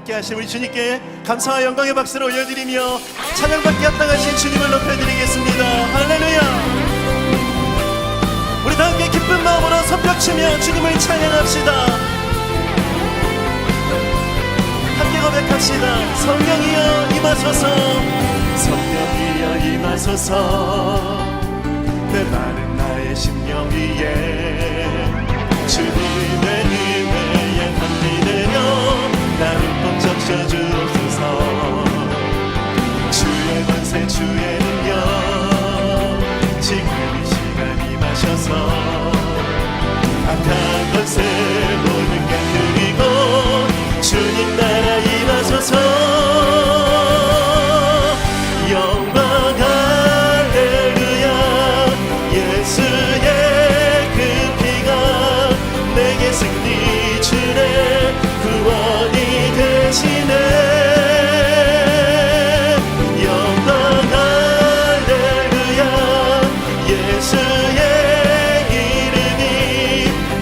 함께 하신 우리 주님께 감사와 영광의 박수를 올려드리며 찬양받기 합당하신 주님을 높여드리겠습니다. 할렐루야. 우리 다 함께 기쁜 마음으로 손뼉치며 주님을 찬양합시다. 함께 고백합시다. 성령이여 임하소서, 성령이여 임하소서, 내 마른 나의 심령 위에 주님의 은혜에 담비되며 나를 꼭 적셔주옵소서. 주의 권세 주의 능력 지금 이 시간 임하셔서 악한 것을 모든 깨뜨리고 주님 나라 임하소서. 영광 할렐루야. 예수의 그 피가 내게 승리 주네 구원이 되시네. 영광 할렐루야. 예수의 이름이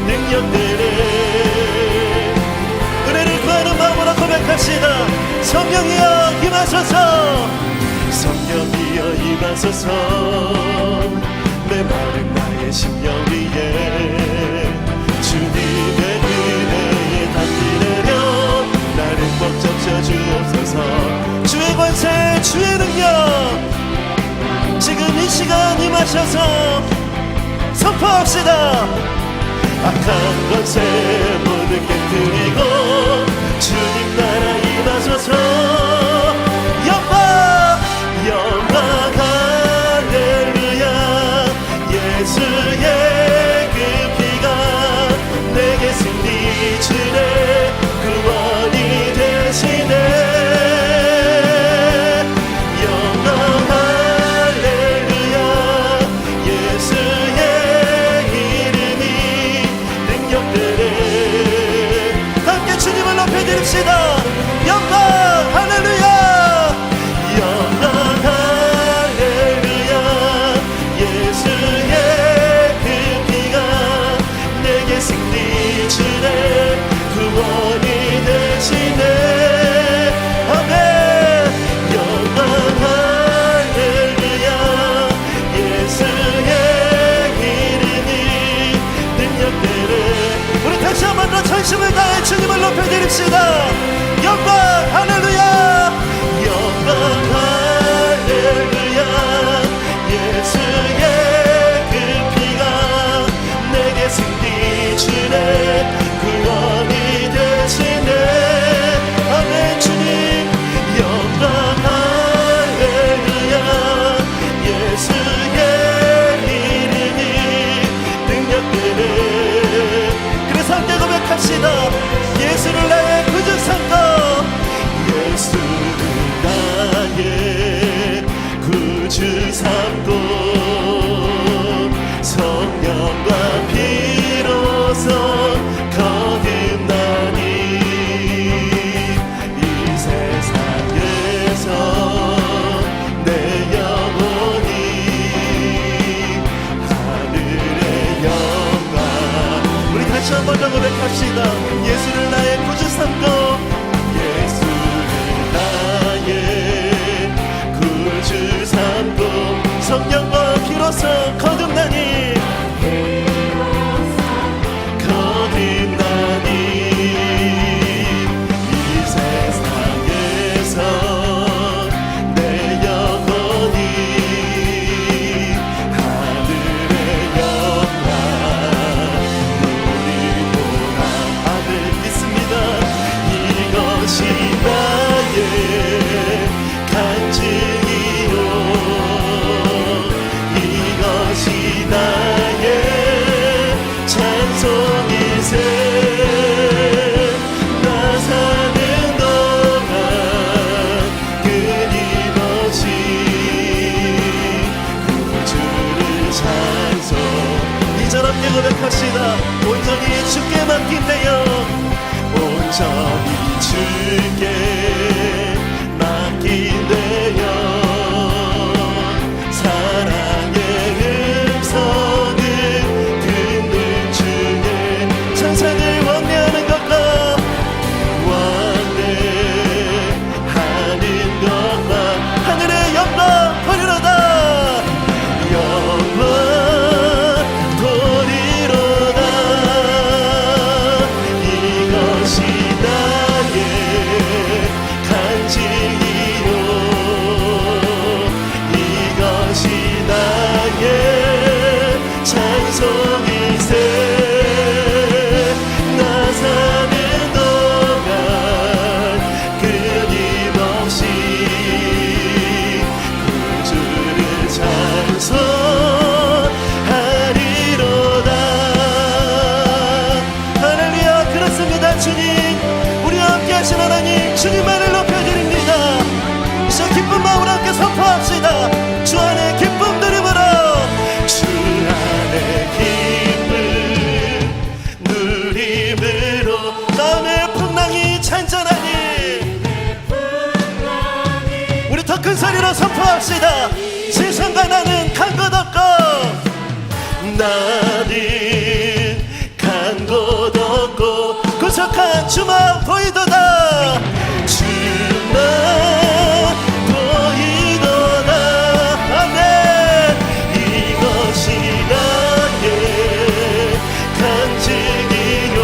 능력되네. 은혜를 구하는 마음으로 고백합시다. 성령이여 임하소서, 성령이여 임하소서, 내 마른 나의 심령 위에 주님의 은혜에 담비되며 나를 꼭 적셔주옵소서. 주의 권세 주의 능력 지금 이 시간 임하셔서 선포합시다. 악한 것에 모든 깨뜨리고 주님 나라 임하소서. 영광 영광 할렐루야. 예수의 그 피가 내게 승리 주네 구원이 되시네. 영광 할렐루야. 예수의 이름이 능력되네. 함께 주님을 높여드립시다. 영광 할렐루야. 영광 할렐루야. 예수의 그 피가 내게 승리 주네 구원이 되시네. 아멘. 영광 할렐루야. 예수의 이름이 능력되네. 우리 다시 한번 더 전심을 다해 주님을 높여드립시다. 영광 할렐루야. 영광 할렐루야. 예수의 그 피가 내게 승리 주네 구원이 되시네. 아멘. 주님 영광 할렐루야. 예수의 이름이 능력되네. 그래서 함께 고백합시다. 예수를 나의 구주 삼고, 예수를 나의 구주 삼고, 성령과 피로서 거듭나니 이 세상에서 내 영혼이 하늘의 영광. 우리 다시 한 번 더 고백합시다. 예수를 나의 구주 삼고, 예수를 나의 구주 삼고, 성령과 피로서 거듭나니 거듭나니 이 세상에서 내 영혼이 하늘의 영광 우리 보라. 아멘. 믿습니다. 이것이 나의 간증이요, 이것이 나의 찬송이세. 나 사는 동안 끊임없이 구주를 찬송. 이절 함께 고백합시다. 온전히 주께 맡긴대요. 온전히 주께 맡긴대요. 사랑의 음성을 듣는 중에 천사들 왕래하는 것과 왕래 선포합시다. 세상과 나는 간 것 없고 나는 간 것 없고 구속한 주만 보이도다. 주만 보이도다. 아멘. 이것이 나의 간증이요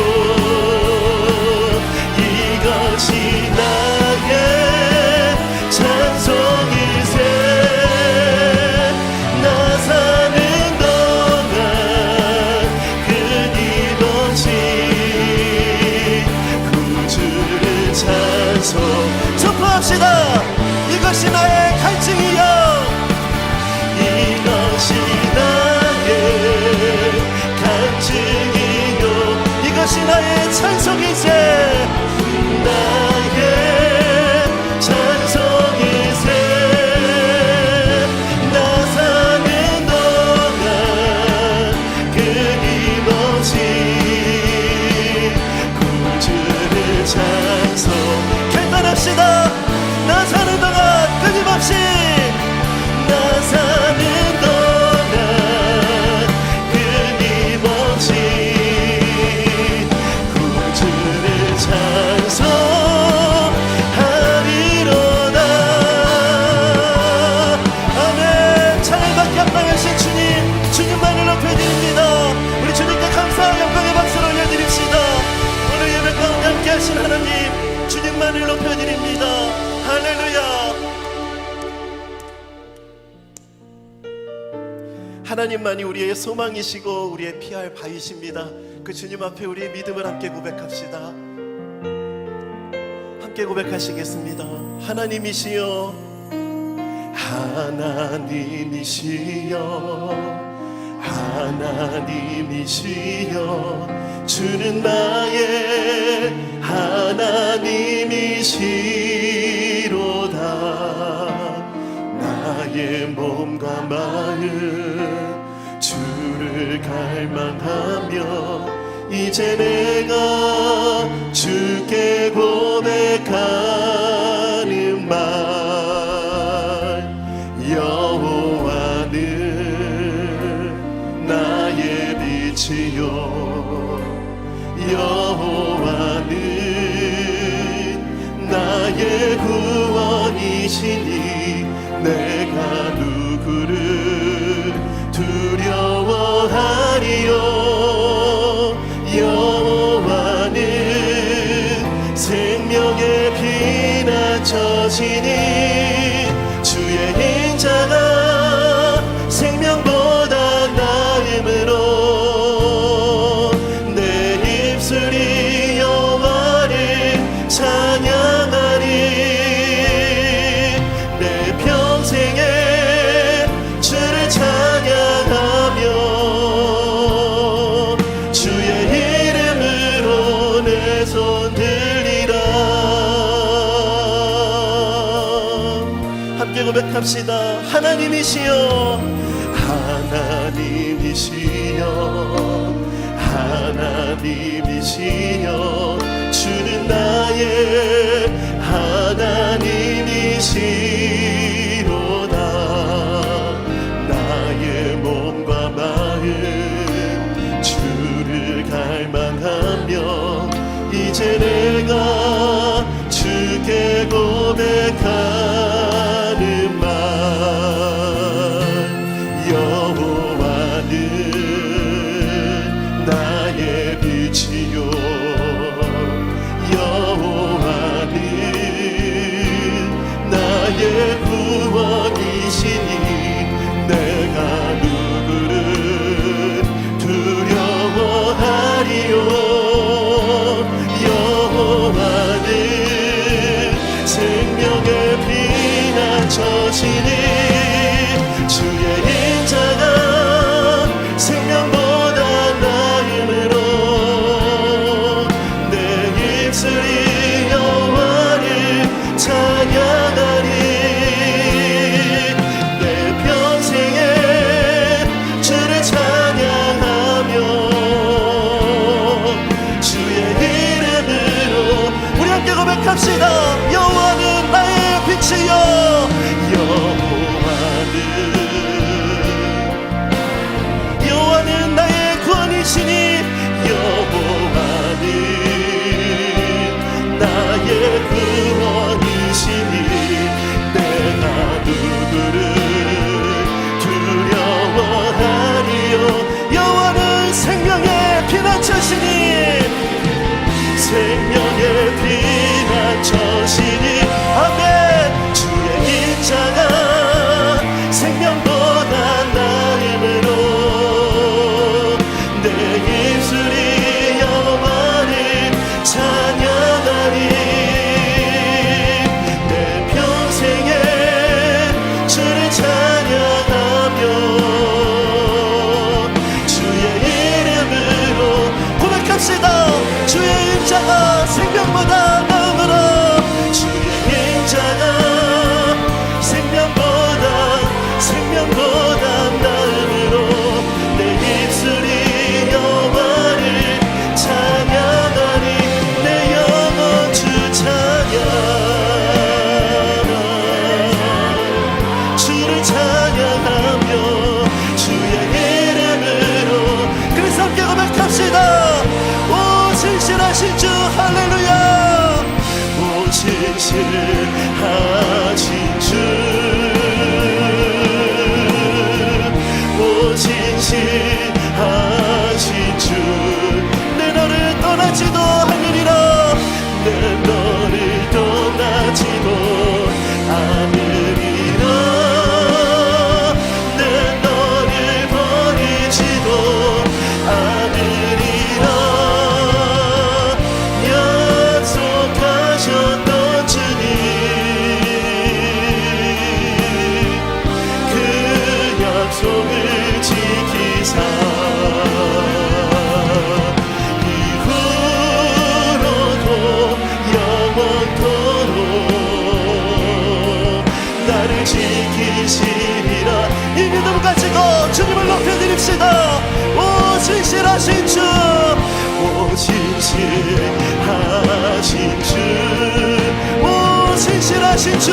이것이 나의 찬송이세. 나 사는 동안 끊임없이 구주를 찬송. 선포합시다. 이것이 나의 간증이요 이것이 나의 간증이요 이것이 나의 찬송이세. 나의 찬송이세. 나 사는 동안 끊임없이 구주를 찬송. 결단합시다. 나 사는 동안 끊임없이 나 사는 동안 끊임없이 구주를 찬송하리로다. 아멘. 찬양받기 합당하신 주님, 주님만을 높여드립니다. 우리 주님께 감사와 영광의 박수를 올려드립시다. 오늘 예배 가운데 함께하신 하나님, 주님만을 높여드립니다. 할렐루야. 하나님만이 우리의 소망이시고 우리의 피할 바위십니다. 그 주님 앞에 우리의 믿음을 함께 고백합시다. 함께 고백하시겠습니다. 하나님이시여 하나님이시여 하나님이시여 주는 나의 하나님이시로다. 나의 몸과 마음 주를 갈망하며 이제 내가 주께 고백하는 말. 여호와는 나의 빛이요 여호와는 나의 구원이시니 내가 누구를 두려워하리요. 여호와는 생명의 피난처시니 주의 인자가 생명보다 나음으로 내 입술이 여호와를 찬양하리. 내 평생에 주를 찬양하며 주의 이름으로 내 손 들리라. 함께 고백합시다. 하나님이시여 하나님이시여 하나님이시여 주는 나의 하나님이시로다. 나의 몸과 마음 주를 갈망하며 이제 내가 주께 고백하는 말. 여호와는 나의 빛이요 진실하신 주, 오 진실하신 주, 내 너를 떠나지도 않으리라, 내 너를 떠나지도 않으리라, 내 너를 버리지도 않으리라. 약속하셨던 주님, 그 약속을 지키사 이후로도 영원토록 나를 지키시리라. 이 믿음 가지고 주님을 높여드립시다. 오 진실하신 주, 오 진실하신 주, 오 진실하신 주,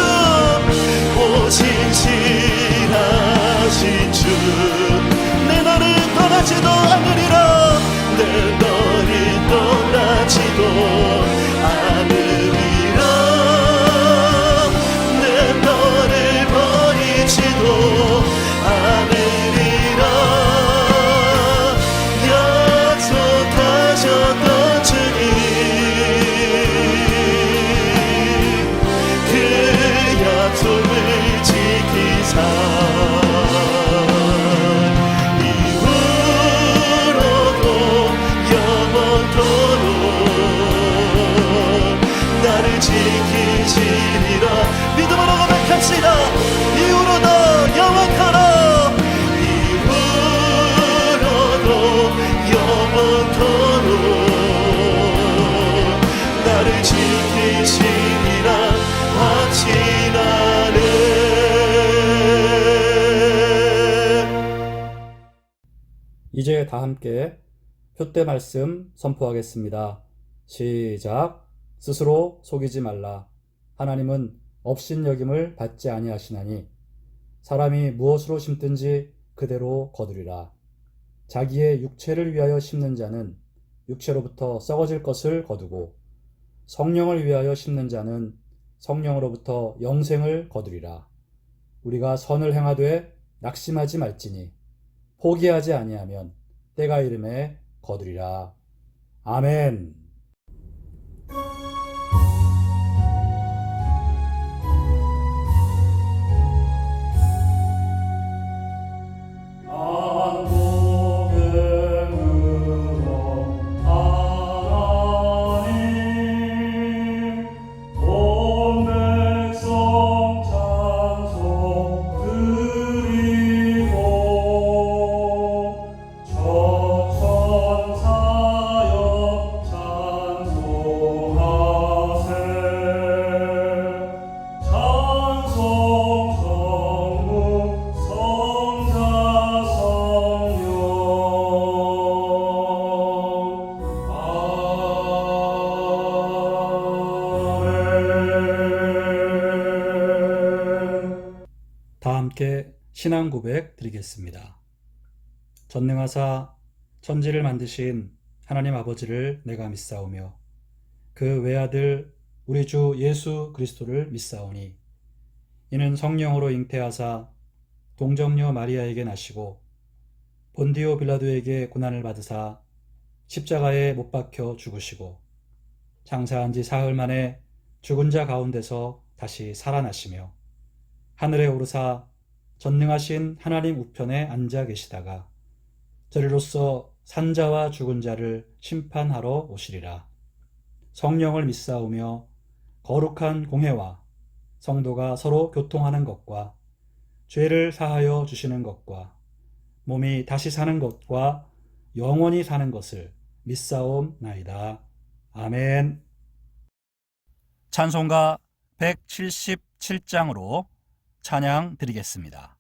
오 진실하신 주, 내 너를 떠나지도 않으리라, 내 너를 떠나지도 않으리라, 내 너를 버리지도 않으리라. 약속하셨던 주님, 그 약속을 지키사 이후로도 영원토록 나를 지키시리라. 믿음으로 고백합시다. 이후로도 영원토록, 이후로도 영원토록 나를 지키시리라 확신하네. 이제 다 함께 표대 말씀 선포하겠습니다. 시작. 스스로 속이지 말라. 하나님은 업신여김을 받지 아니하시나니 사람이 무엇으로 심든지 그대로 거두리라. 자기의 육체를 위하여 심는 자는 육체로부터 썩어질 것을 거두고 성령을 위하여 심는 자는 성령으로부터 영생을 거두리라. 우리가 선을 행하되 낙심하지 말지니 포기하지 아니하면 때가 이름에 거두리라. 아멘. 다 함께 신앙 고백 드리겠습니다. 전능하사 천지를 만드신 하나님 아버지를 내가 믿사오며 그 외아들 우리 주 예수 그리스도를 믿사오니 이는 성령으로 잉태하사 동정녀 마리아에게 나시고 본디오 빌라도에게 고난을 받으사 십자가에 못 박혀 죽으시고 장사한 지 사흘 만에 죽은 자 가운데서 다시 살아나시며 하늘에 오르사 전능하신 하나님 우편에 앉아 계시다가 저리로서 산자와 죽은 자를 심판하러 오시리라. 성령을 믿사오며 거룩한 공회와 성도가 서로 교통하는 것과 죄를 사하여 주시는 것과 몸이 다시 사는 것과 영원히 사는 것을 믿사옵나이다. 아멘. 찬송가 177장으로 찬양 드리겠습니다.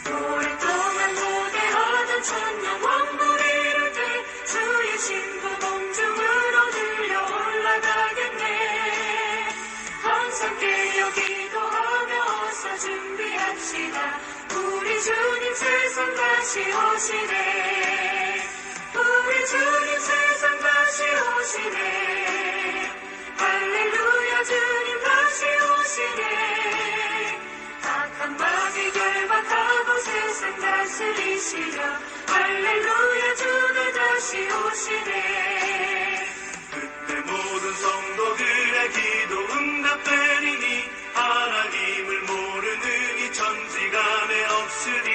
오랫동안 노래하던 찬양 왕복을 이룰 때 주의 신부 공중으로 들려 올라가겠네. 항상 깨어 기도하며 어서 준비합시다. 주님 세상 다시 오시네. 우리 주님 세상 다시 오시네. 할렐루야 주님 다시 오시네. 악한 마귀 결박하고 세상 다스리시려 할렐루야 주가 다시 오시네. 그때 모든 성도들의 기도 응답되리니 하나님을 모르는 이 천지간에 없으리.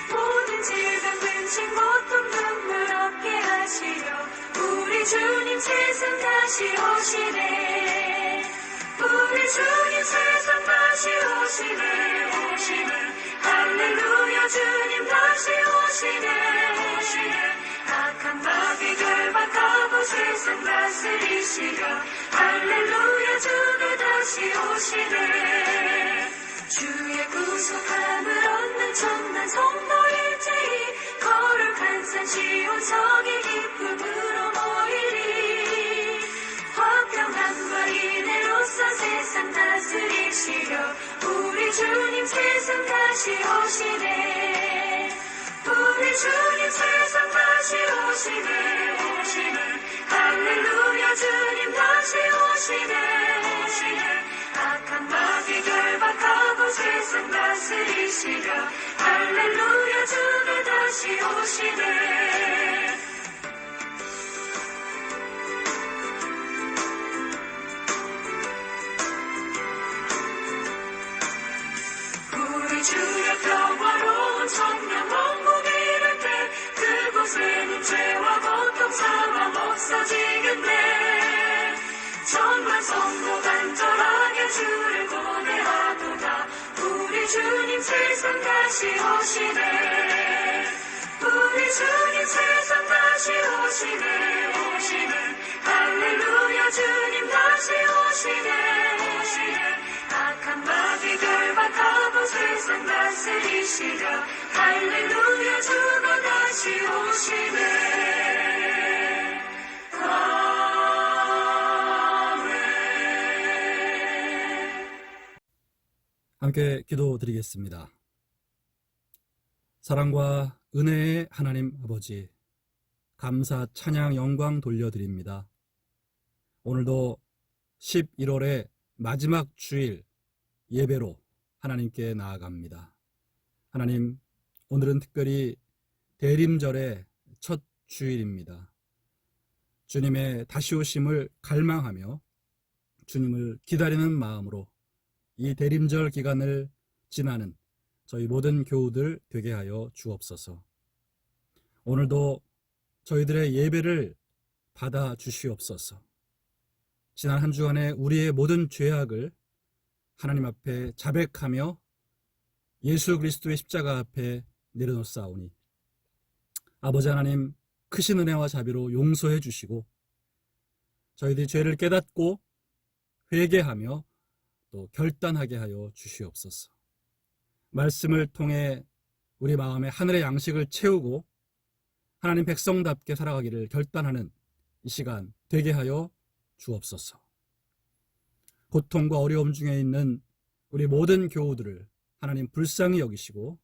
모든 질병 근심 고통 눈물 없게 하시려 우리 주님 세상 다시 오시네. 우리 주님 세상 다시 오시네. 할렐루야 주님 다시 오시네. 악한 마귀 결박하고 세상 다스리시려 할렐루야 주가 다시 오시네. 주의 구속함을 얻는 천만 성도일제히 거룩한 산 시온 성의 기쁨으로 모이리. 화평함과 인애로서 세상 다스리시려 우리 주님 세상 다시 오시네. 우리 주님 세상 다시 오시네. 할렐루야 주님 다시 오시네. 악한 마귀 결박하고 세상 다스리시려 할렐루야 주가 다시 오시네. 우리 주의 평화로운 천년 왕국 이를 때 그곳에는 죄와 고통 사망 없어지겠네. 천만 성도 간절하게 주를 고대하도다. 우리 주님 세상 다시 오시네. 우리 주님 세상 다시 오시네. 할렐루야 주님 다시 오시네. 악한 마귀 결박하고 세상 다스리시려 할렐루야 주가 다시 오시네. 함께 기도드리겠습니다. 사랑과 은혜의 하나님 아버지, 감사, 찬양, 영광 돌려드립니다. 오늘도 11월의 마지막 주일 예배로 하나님께 나아갑니다. 하나님, 오늘은 특별히 대림절의 첫 주일입니다. 주님의 다시 오심을 갈망하며 주님을 기다리는 마음으로 이 대림절 기간을 지나는 저희 모든 교우들 되게 하여 주옵소서. 오늘도 저희들의 예배를 받아 주시옵소서. 지난 한 주간의 우리의 모든 죄악을 하나님 앞에 자백하며 예수 그리스도의 십자가 앞에 내려놓사오니 아버지 하나님, 크신 은혜와 자비로 용서해 주시고 저희들이 죄를 깨닫고 회개하며 또 결단하게 하여 주시옵소서. 말씀을 통해 우리 마음에 하늘의 양식을 채우고 하나님 백성답게 살아가기를 결단하는 이 시간 되게 하여 주옵소서. 고통과 어려움 중에 있는 우리 모든 교우들을 하나님 불쌍히 여기시고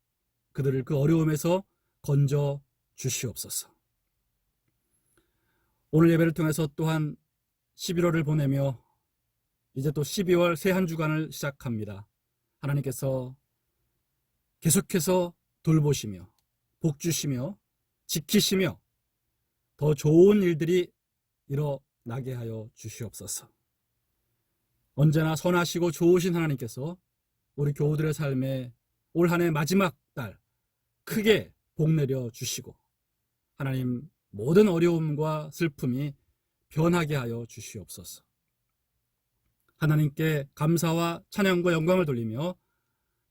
그들을 그 어려움에서 건져 주시옵소서. 오늘 예배를 통해서 또한 11월을 보내며 이제 또 12월 새 한 주간을 시작합니다. 하나님께서 계속해서 돌보시며 복주시며 지키시며 더 좋은 일들이 일어나게 하여 주시옵소서. 언제나 선하시고 좋으신 하나님께서 우리 교우들의 삶에 올 한 해 마지막 달 크게 복 내려 주시고 하나님 모든 어려움과 슬픔이 변하게 하여 주시옵소서. 하나님께 감사와 찬양과 영광을 돌리며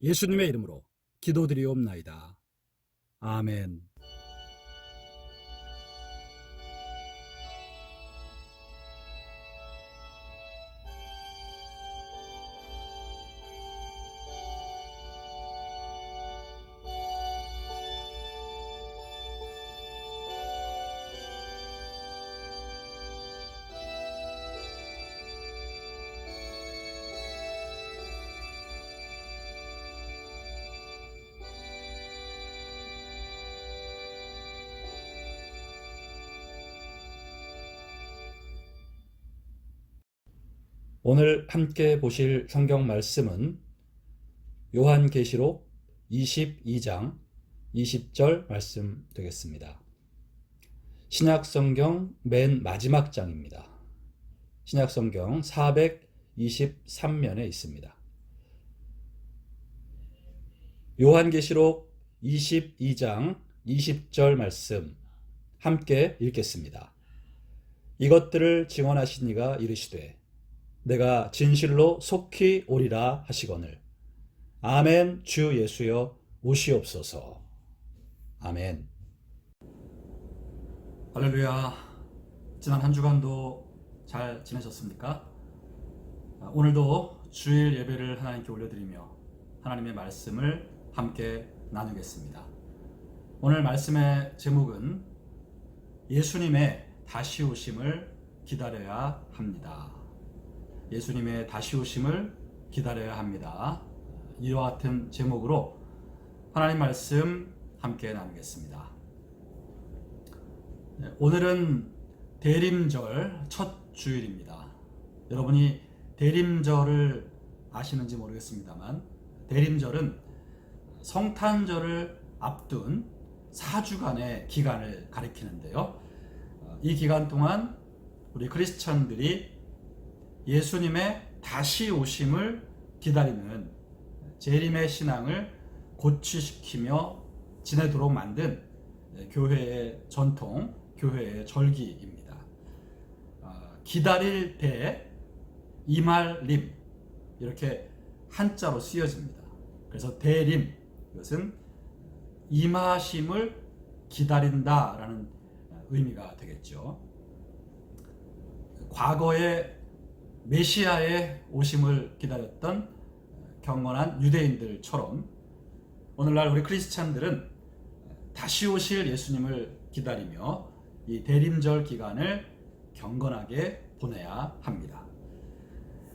예수님의 이름으로 기도드리옵나이다. 아멘. 오늘 함께 보실 성경 말씀은 요한계시록 22장 20절 말씀 되겠습니다. 신약성경 맨 마지막 장입니다. 신약성경 423면에 있습니다. 요한계시록 22장 20절 말씀 함께 읽겠습니다. 이것들을 증언하신 이가 이르시되 내가 진실로 속히 오리라 하시거늘 아멘. 주 예수여 오시옵소서. 아멘. 할렐루야. 지난 한 주간도 잘 지내셨습니까? 오늘도 주일 예배를 하나님께 올려드리며 하나님의 말씀을 함께 나누겠습니다. 오늘 말씀의 제목은 예수님의 다시 오심을 기다려야 합니다. 예수님의 다시 오심을 기다려야 합니다. 이와 같은 제목으로 하나님 말씀 함께 나누겠습니다. 오늘은 대림절 첫 주일입니다. 여러분이 대림절을 아시는지 모르겠습니다만 대림절은 성탄절을 앞둔 4주간의 기간을 가리키는데요. 이 기간 동안 우리 크리스천들이 예수님의 다시 오심을 기다리는 재림의 신앙을 고취시키며 지내도록 만든 교회의 전통, 교회의 절기입니다. 기다릴 때 이말림 이렇게 한자로 쓰여집니다. 그래서 대림, 이것은 임하심을 기다린다라는 의미가 되겠죠. 과거에 메시아의 오심을 기다렸던 경건한 유대인들처럼 오늘날 우리 크리스찬들은 다시 오실 예수님을 기다리며 이 대림절 기간을 경건하게 보내야 합니다.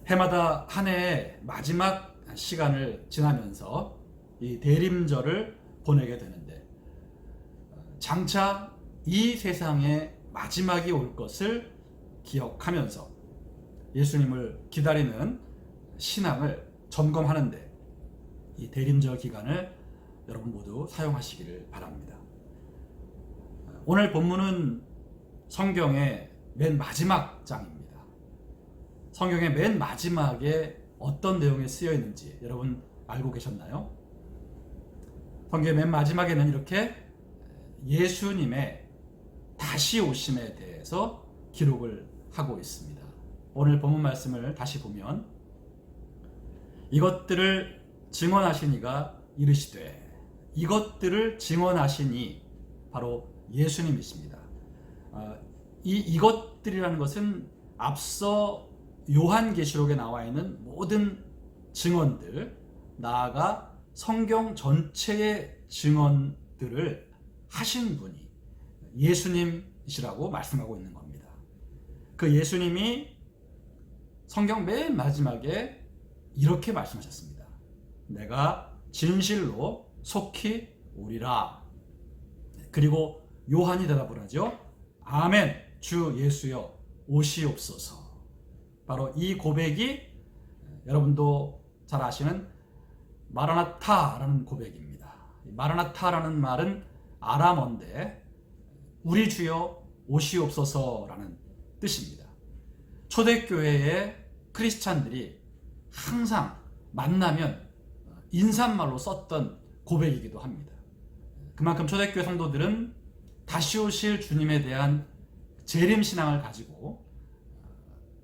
해마다 한 해의 마지막 시간을 지나면서 이 대림절을 보내게 되는데 장차 이 세상의 마지막이 올 것을 기억하면서 예수님을 기다리는 신앙을 점검하는데 이 대림절 기간을 여러분 모두 사용하시기를 바랍니다. 오늘 본문은 성경의 맨 마지막 장입니다. 성경의 맨 마지막에 어떤 내용이 쓰여 있는지 여러분 알고 계셨나요? 성경의 맨 마지막에는 이렇게 예수님의 다시 오심에 대해서 기록을 하고 있습니다. 오늘 본문 말씀을 다시 보면 이것들을 증언하시니가 이르시되, 이것들을 증언하시니 바로 예수님이십니다. 이것들이라는 것은 앞서 요한계시록에 나와 있는 모든 증언들, 나아가 성경 전체의 증언들을 하신 분이 예수님이시라고 말씀하고 있는 겁니다. 그 예수님이 성경 맨 마지막에 이렇게 말씀하셨습니다. 내가 진실로 속히 오리라. 그리고 요한이 대답을 하죠. 아멘. 주 예수여 오시옵소서. 바로 이 고백이 여러분도 잘 아시는 마라나타라는 고백입니다. 마라나타라는 말은 아람어인데 우리 주여 오시옵소서라는 뜻입니다. 초대교회의 크리스찬들이 항상 만나면 인사말로 썼던 고백이기도 합니다. 그만큼 초대교회 성도들은 다시 오실 주님에 대한 재림신앙을 가지고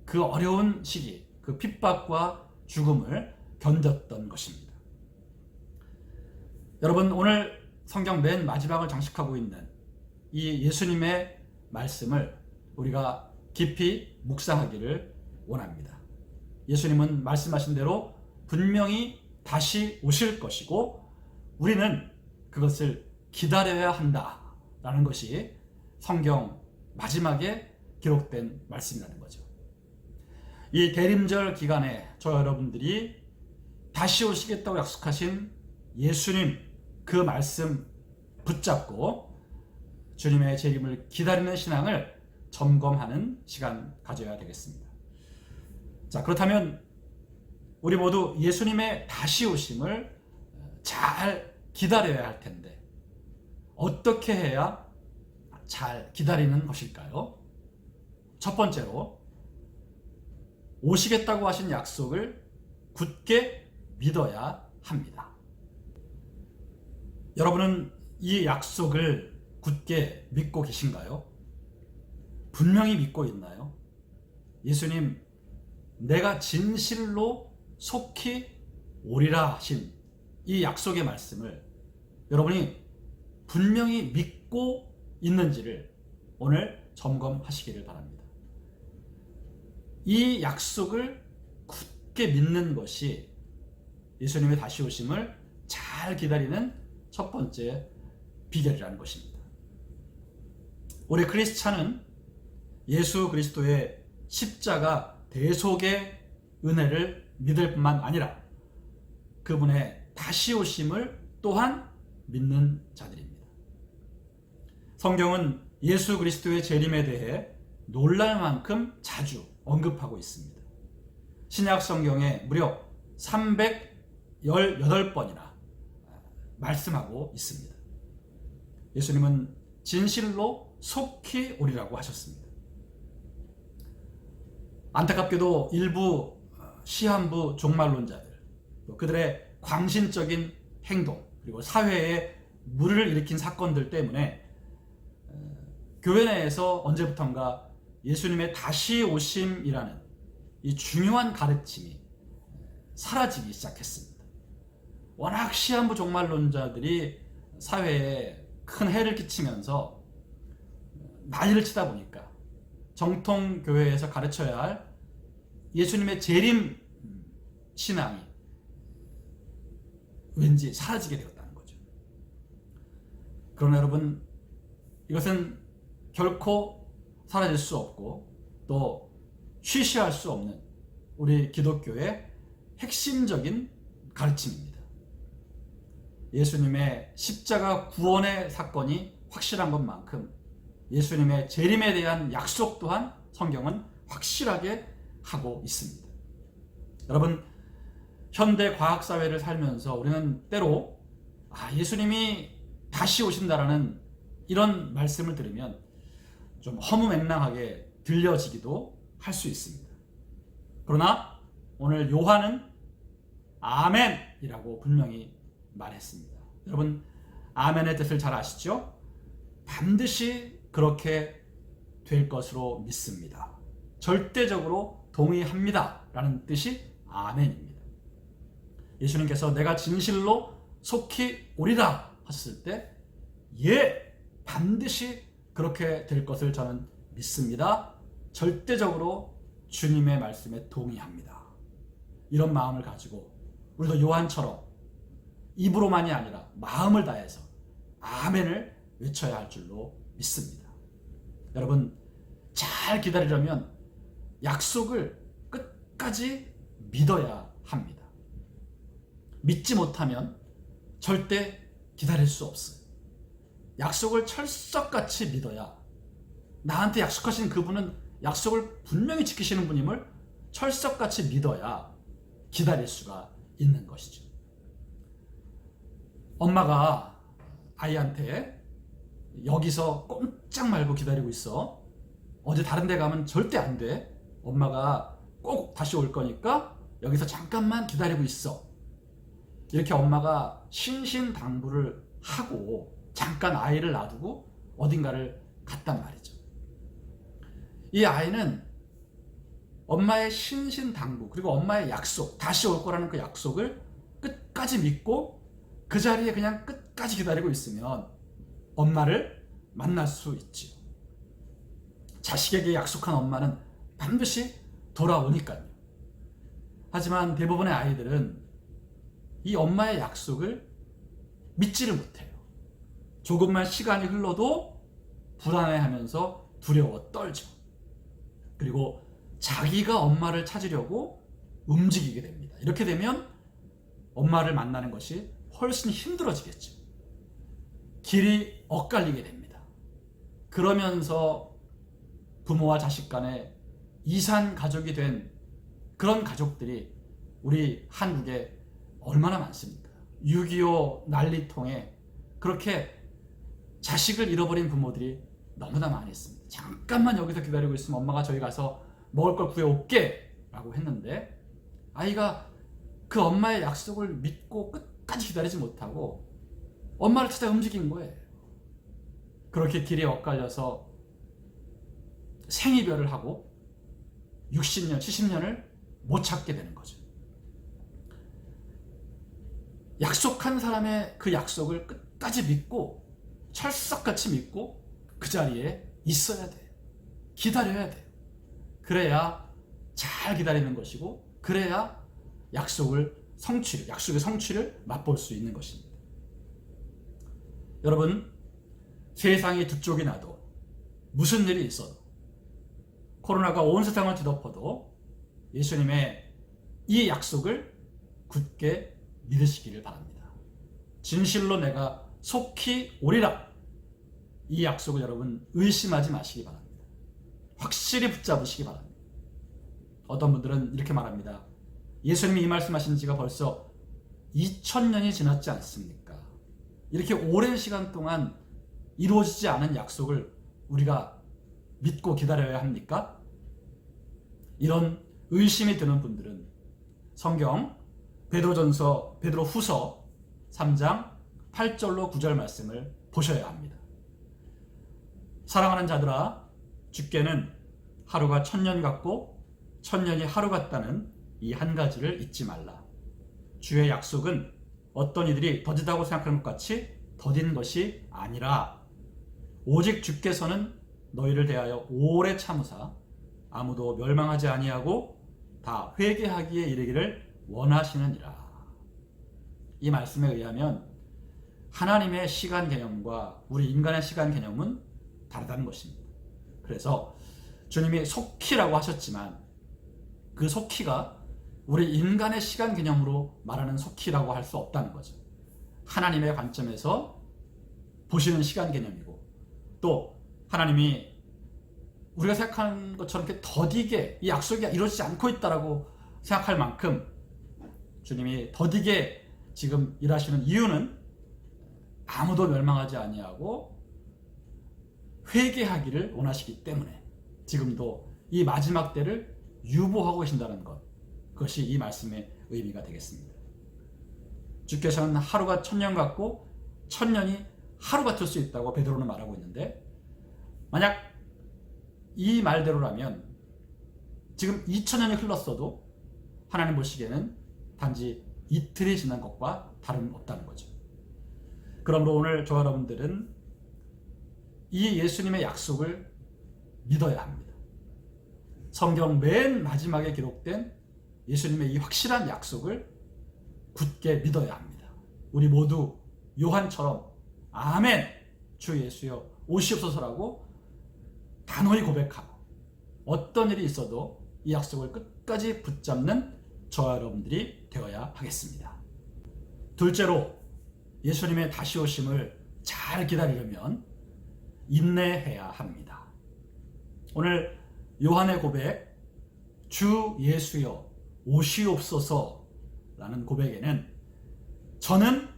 그 어려운 시기, 그 핍박과 죽음을 견뎠던 것입니다. 여러분, 오늘 성경 맨 마지막을 장식하고 있는 이 예수님의 말씀을 우리가 깊이 묵상하기를 원합니다. 예수님은 말씀하신 대로 분명히 다시 오실 것이고 우리는 그것을 기다려야 한다라는 것이 성경 마지막에 기록된 말씀이라는 거죠. 이 대림절 기간에 저 여러분들이 다시 오시겠다고 약속하신 예수님 그 말씀 붙잡고 주님의 재림을 기다리는 신앙을 점검하는 시간 가져야 되겠습니다. 자, 그렇다면 우리 모두 예수님의 다시 오심을 잘 기다려야 할 텐데 어떻게 해야 잘 기다리는 것일까요? 첫 번째로 오시겠다고 하신 약속을 굳게 믿어야 합니다. 여러분은 이 약속을 굳게 믿고 계신가요? 분명히 믿고 있나요? 예수님, 내가 진실로 속히 오리라 하신 이 약속의 말씀을 여러분이 분명히 믿고 있는지를 오늘 점검하시기를 바랍니다. 이 약속을 굳게 믿는 것이 예수님의 다시 오심을 잘 기다리는 첫 번째 비결이라는 것입니다. 우리 크리스찬은 예수 그리스도의 십자가 대속의 은혜를 믿을 뿐만 아니라 그분의 다시 오심을 또한 믿는 자들입니다. 성경은 예수 그리스도의 재림에 대해 놀랄 만큼 자주 언급하고 있습니다. 신약 성경에 무려 318번이나 말씀하고 있습니다. 예수님은 진실로 속히 오리라고 하셨습니다. 안타깝게도 일부 시한부 종말론자들, 그들의 광신적인 행동, 그리고 사회에 물을 일으킨 사건들 때문에 교회 내에서 언제부턴가 예수님의 다시 오심이라는 이 중요한 가르침이 사라지기 시작했습니다. 워낙 시한부 종말론자들이 사회에 큰 해를 끼치면서 난리를 치다 보니까 정통 교회에서 가르쳐야 할 예수님의 재림 신앙이 왠지 사라지게 되었다는 거죠. 그러나 여러분, 이것은 결코 사라질 수 없고 또 쉬쉬할 수 없는 우리 기독교의 핵심적인 가르침입니다. 예수님의 십자가 구원의 사건이 확실한 것만큼 예수님의 재림에 대한 약속 또한 성경은 확실하게 하고 있습니다. 여러분, 현대 과학사회를 살면서 우리는 때로 예수님이 다시 오신다라는 이런 말씀을 들으면 좀 허무맹랑하게 들려지기도 할 수 있습니다. 그러나 오늘 요한은 아멘이라고 분명히 말했습니다. 여러분, 아멘의 뜻을 잘 아시죠? 반드시 그렇게 될 것으로 믿습니다. 절대적으로 동의합니다 라는 뜻이 아멘입니다. 예수님께서 내가 진실로 속히 오리라 하셨을 때 반드시 그렇게 될 것을 저는 믿습니다. 절대적으로 주님의 말씀에 동의합니다. 이런 마음을 가지고 우리도 요한처럼 입으로만이 아니라 마음을 다해서 아멘을 외쳐야 할 줄로 믿습니다. 여러분, 잘 기다리려면 약속을 끝까지 믿어야 합니다. 믿지 못하면 절대 기다릴 수 없어요. 약속을 철석같이 믿어야, 나한테 약속하신 그분은 약속을 분명히 지키시는 분임을 철석같이 믿어야 기다릴 수가 있는 것이죠. 엄마가 아이한테 여기서 꼼짝 말고 기다리고 있어. 어디 다른 데 가면 절대 안 돼. 엄마가 꼭 다시 올 거니까 여기서 잠깐만 기다리고 있어. 이렇게 엄마가 신신당부를 하고 잠깐 아이를 놔두고 어딘가를 갔단 말이죠. 이 아이는 엄마의 신신당부, 그리고 엄마의 약속, 다시 올 거라는 그 약속을 끝까지 믿고 그 자리에 그냥 끝까지 기다리고 있으면 엄마를 만날 수 있지요. 자식에게 약속한 엄마는 반드시 돌아오니까요. 하지만 대부분의 아이들은 이 엄마의 약속을 믿지를 못해요. 조금만 시간이 흘러도 불안해하면서 두려워 떨죠. 그리고 자기가 엄마를 찾으려고 움직이게 됩니다. 이렇게 되면 엄마를 만나는 것이 훨씬 힘들어지겠죠. 길이 엇갈리게 됩니다. 그러면서 부모와 자식 간에 이산 가족이 된 그런 가족들이 우리 한국에 얼마나 많습니까? 6.25 난리통에 그렇게 자식을 잃어버린 부모들이 너무나 많이 있습니다. 잠깐만 여기서 기다리고 있으면 엄마가 저희 가서 먹을 걸 구해올게 라고 했는데 아이가 그 엄마의 약속을 믿고 끝까지 기다리지 못하고 엄마를 찾아 움직인 거예요. 그렇게 길에 엇갈려서 생이별을 하고 60년, 70년을 못 찾게 되는 거죠. 약속한 사람의 그 약속을 끝까지 믿고 철석같이 믿고 그 자리에 있어야 돼요. 기다려야 돼요. 그래야 잘 기다리는 것이고 그래야 약속의 성취를 맛볼 수 있는 것입니다. 여러분, 세상이 두 쪽이 나도 무슨 일이 있어도 코로나가 온 세상을 뒤덮어도 예수님의 이 약속을 굳게 믿으시기를 바랍니다. 진실로 내가 속히 오리라. 이 약속을 여러분 의심하지 마시기 바랍니다. 확실히 붙잡으시기 바랍니다. 어떤 분들은 이렇게 말합니다. 예수님이 이 말씀하신 지가 벌써 2000년이 지났지 않습니까? 이렇게 오랜 시간 동안 이루어지지 않은 약속을 우리가 믿고 기다려야 합니까? 이런 의심이 드는 분들은 성경 베드로후서 3장 8절로 9절 말씀을 보셔야 합니다. 사랑하는 자들아, 주께는 하루가 1000년 같고 1000년이 하루 같다는 이 한 가지를 잊지 말라. 주의 약속은 어떤 이들이 더디다고 생각하는 것 같이 더딘 것이 아니라 오직 주께서는 너희를 대하여 오래 참으사 아무도 멸망하지 아니하고 다 회개하기에 이르기를 원하시느니라. 이 말씀에 의하면 하나님의 시간 개념과 우리 인간의 시간 개념은 다르다는 것입니다. 그래서 주님이 속히라고 하셨지만 그 속히가 우리 인간의 시간 개념으로 말하는 속히라고 할 수 없다는 거죠. 하나님의 관점에서 보시는 시간 개념이고 또 하나님이 우리가 생각하는 것처럼 이렇게 더디게 이 약속이 이루어지지 않고 있다라고 생각할 만큼 주님이 더디게 지금 일하시는 이유는 아무도 멸망하지 아니하고 회개하기를 원하시기 때문에 지금도 이 마지막 때를 유보하고 계신다는 것, 그것이 이 말씀의 의미가 되겠습니다. 주께서는 하루가 1000년 같고 1000년이 하루 같을 수 있다고 베드로는 말하고 있는데 만약 이 말대로라면 지금 2000년이 흘렀어도 하나님 보시기에는 단지 이틀이 지난 것과 다름없다는 거죠. 그러므로 오늘 저와 여러분들은 이 예수님의 약속을 믿어야 합니다. 성경 맨 마지막에 기록된 예수님의 이 확실한 약속을 굳게 믿어야 합니다. 우리 모두 요한처럼 아멘 주 예수여 오시옵소서라고 단호히 고백하고 어떤 일이 있어도 이 약속을 끝까지 붙잡는 저와 여러분들이 되어야 하겠습니다. 둘째로 예수님의 다시 오심을 잘 기다리려면 인내해야 합니다. 오늘 요한의 고백 주 예수여 오시옵소서 라는 고백에는 저는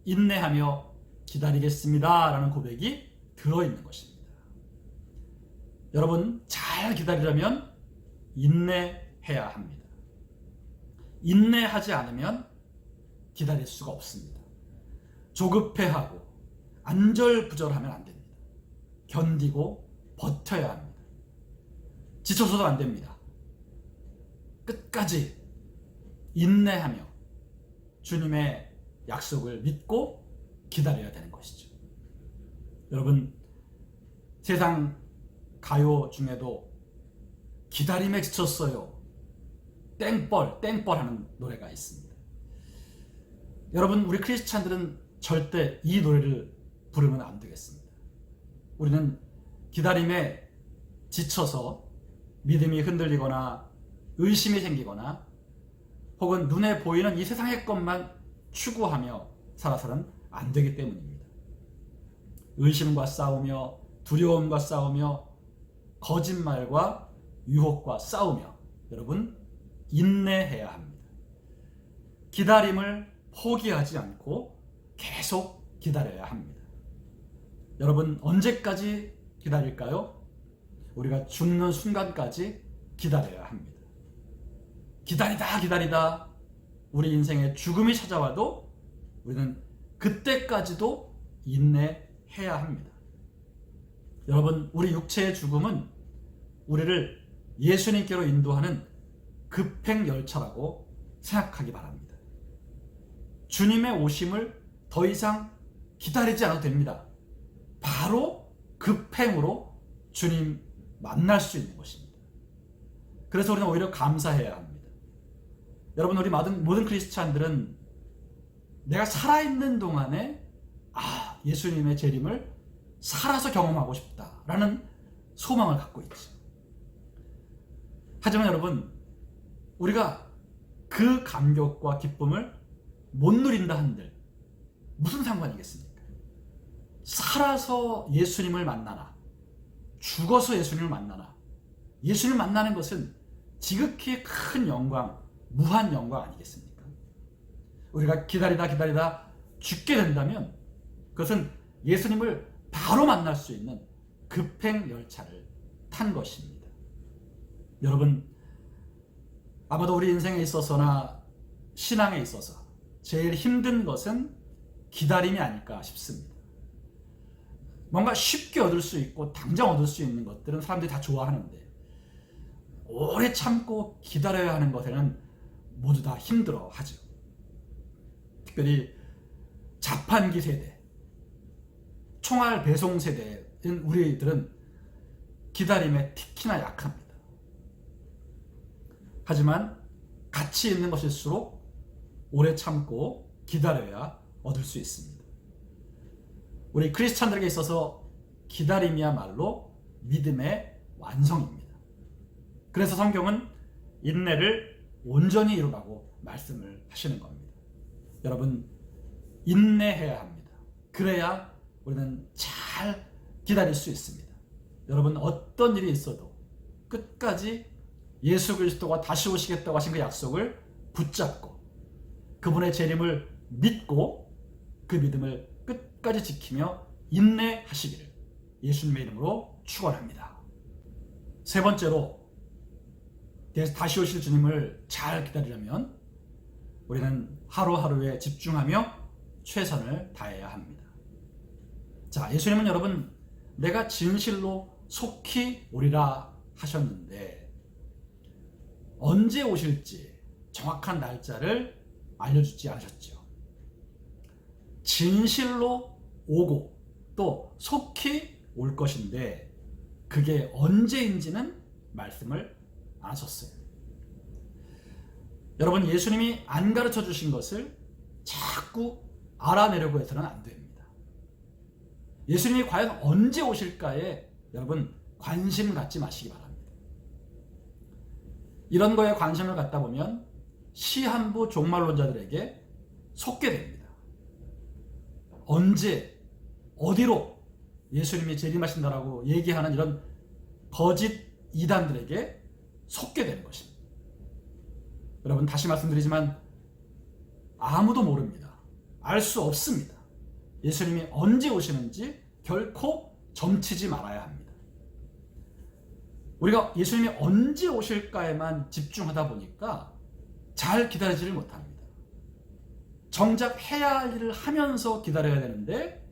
인내하며 기다리겠습니다 라는 고백이 들어있는 것입니다. 여러분 잘 기다리려면 인내해야 합니다. 인내하지 않으면 기다릴 수가 없습니다. 조급해하고 안절부절하면 안 됩니다. 견디고 버텨야 합니다. 지쳐서도 안 됩니다. 끝까지 인내하며 주님의 약속을 믿고 기다려야 되는 것이죠. 여러분 세상 가요 중에도 기다림에 지쳤어요 땡벌 하는 노래가 있습니다. 여러분 우리 크리스찬들은 절대 이 노래를 부르면 안 되겠습니다. 우리는 기다림에 지쳐서 믿음이 흔들리거나 의심이 생기거나 혹은 눈에 보이는 이 세상의 것만 추구하며 살아서는 안 되기 때문입니다. 의심과 싸우며 두려움과 싸우며 거짓말과 유혹과 싸우며 여러분, 인내해야 합니다. 기다림을 포기하지 않고 계속 기다려야 합니다. 여러분, 언제까지 기다릴까요? 우리가 죽는 순간까지 기다려야 합니다. 기다리다 우리 인생에 죽음이 찾아와도 우리는 그때까지도 인내해야 합니다. 여러분, 우리 육체의 죽음은 우리를 예수님께로 인도하는 급행열차라고 생각하기 바랍니다. 주님의 오심을 더 이상 기다리지 않아도 됩니다. 바로 급행으로 주님 만날 수 있는 것입니다. 그래서 우리는 오히려 감사해야 합니다. 여러분, 우리 모든 크리스찬들은 내가 살아있는 동안에 예수님의 재림을 살아서 경험하고 싶다라는 소망을 갖고 있죠. 하지만 여러분, 우리가 그 감격과 기쁨을 못 누린다 한들 무슨 상관이겠습니까? 살아서 예수님을 만나나 죽어서 예수님을 만나나, 예수님을 만나는 것은 지극히 큰 영광, 무한 영광 아니겠습니까? 우리가 기다리다 죽게 된다면 그것은 예수님을 바로 만날 수 있는 급행열차를 탄 것입니다. 여러분, 아마도 우리 인생에 있어서나 신앙에 있어서 제일 힘든 것은 기다림이 아닐까 싶습니다. 뭔가 쉽게 얻을 수 있고 당장 얻을 수 있는 것들은 사람들이 다 좋아하는데, 오래 참고 기다려야 하는 것에는 모두 다 힘들어 하죠. 특별히 자판기 세대, 총알 배송 세대인 우리들은 기다림에 특히나 약합니다. 하지만 가치 있는 것일수록 오래 참고 기다려야 얻을 수 있습니다. 우리 크리스찬들에게 있어서 기다림이야말로 믿음의 완성입니다. 그래서 성경은 인내를 온전히 이루라고 말씀을 하시는 겁니다. 여러분, 인내해야 합니다. 그래야 우리는 잘 기다릴 수 있습니다. 여러분, 어떤 일이 있어도 끝까지 예수 그리스도가 다시 오시겠다고 하신 그 약속을 붙잡고 그분의 재림을 믿고 그 믿음을 끝까지 지키며 인내하시기를 예수님의 이름으로 축원합니다. 세 번째로, 다시 오실 주님을 잘 기다리려면 우리는 하루하루에 집중하며 최선을 다해야 합니다. 자, 예수님은 여러분, 내가 진실로 속히 오리라 하셨는데 언제 오실지 정확한 날짜를 알려주지 않으셨죠. 진실로 오고 또 속히 올 것인데 그게 언제인지는 말씀을 안 하셨어요. 여러분, 예수님이 안 가르쳐 주신 것을 자꾸 알아내려고 해서는 안 됩니다. 예수님이 과연 언제 오실까에 여러분 관심 갖지 마시기 바랍니다. 이런 거에 관심을 갖다 보면 시한부 종말론자들에게 속게 됩니다. 언제, 어디로 예수님이 재림하신다라고 얘기하는 이런 거짓 이단들에게 속게 되는 것입니다. 여러분, 다시 말씀드리지만 아무도 모릅니다. 알 수 없습니다. 예수님이 언제 오시는지 결코 점치지 말아야 합니다. 우리가 예수님이 언제 오실까에만 집중하다 보니까 잘 기다리지를 못합니다. 정작 해야 할 일을 하면서 기다려야 되는데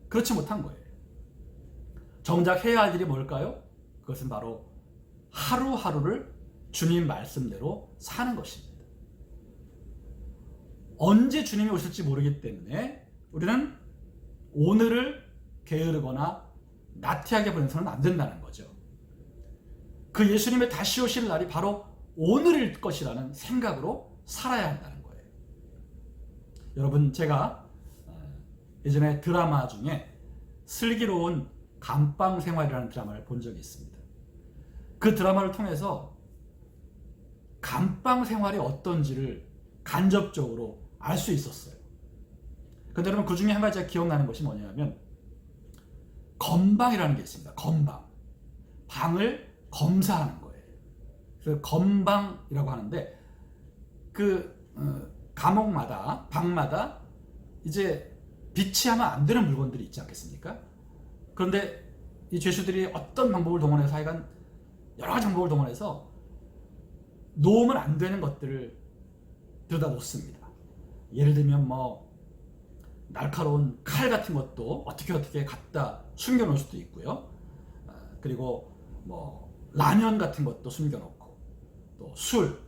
그렇지 못한 거예요. 정작 해야 할 일이 뭘까요? 그것은 바로 하루하루를 주님 말씀대로 사는 것입니다. 언제 주님이 오실지 모르기 때문에 우리는 오늘을 게으르거나 나태하게 보내서는 안 된다는 거죠. 그 예수님의 다시 오실 날이 바로 오늘일 것이라는 생각으로 살아야 한다는 거예요. 여러분, 제가 예전에 드라마 중에 슬기로운 감방 생활이라는 드라마를 본 적이 있습니다. 그 드라마를 통해서 감방 생활이 어떤지를 간접적으로 알 수 있었어요. 그런데 여러분, 그 중에 한 가지가 기억나는 것이 뭐냐면 건방이라는 게 있습니다. 건방. 방을 검사하는 거예요. 그 건방이라고 하는데 감옥마다 방마다 이제 비치하면 안 되는 물건들이 있지 않겠습니까? 그런데 이 죄수들이 어떤 방법을 동원해서 하여간 여러 가지 방법을 동원해서 놓으면 안 되는 것들을 들여다 놓습니다. 예를 들면 뭐 날카로운 칼 같은 것도 어떻게 갖다 숨겨 놓을 수도 있고요. 그리고 뭐 라면 같은 것도 숨겨 놓고, 또 술,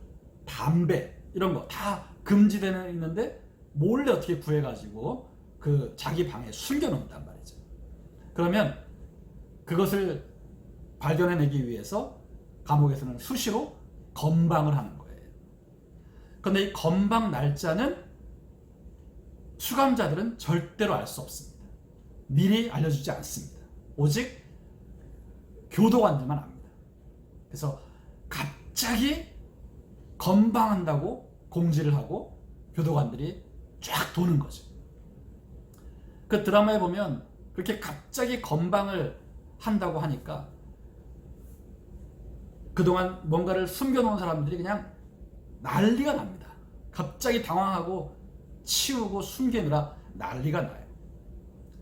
담배 이런 거 다 금지되는 있는데 몰래 어떻게 구해 가지고 그 자기 방에 숨겨 놓는단 말이죠. 그러면 그것을 발견해내기 위해서 감옥에서는 수시로 건방을 하는 거예요. 그런데 이 건방 날짜는 수감자들은 절대로 알 수 없습니다. 미리 알려주지 않습니다. 오직 교도관들만 압니다. 그래서 갑자기 건방한다고 공지를 하고 교도관들이 쫙 도는 거죠. 그 드라마에 보면 그렇게 갑자기 건방을 한다고 하니까 그동안 뭔가를 숨겨놓은 사람들이 그냥 난리가 납니다. 갑자기 당황하고 치우고 숨기느라 난리가 나요.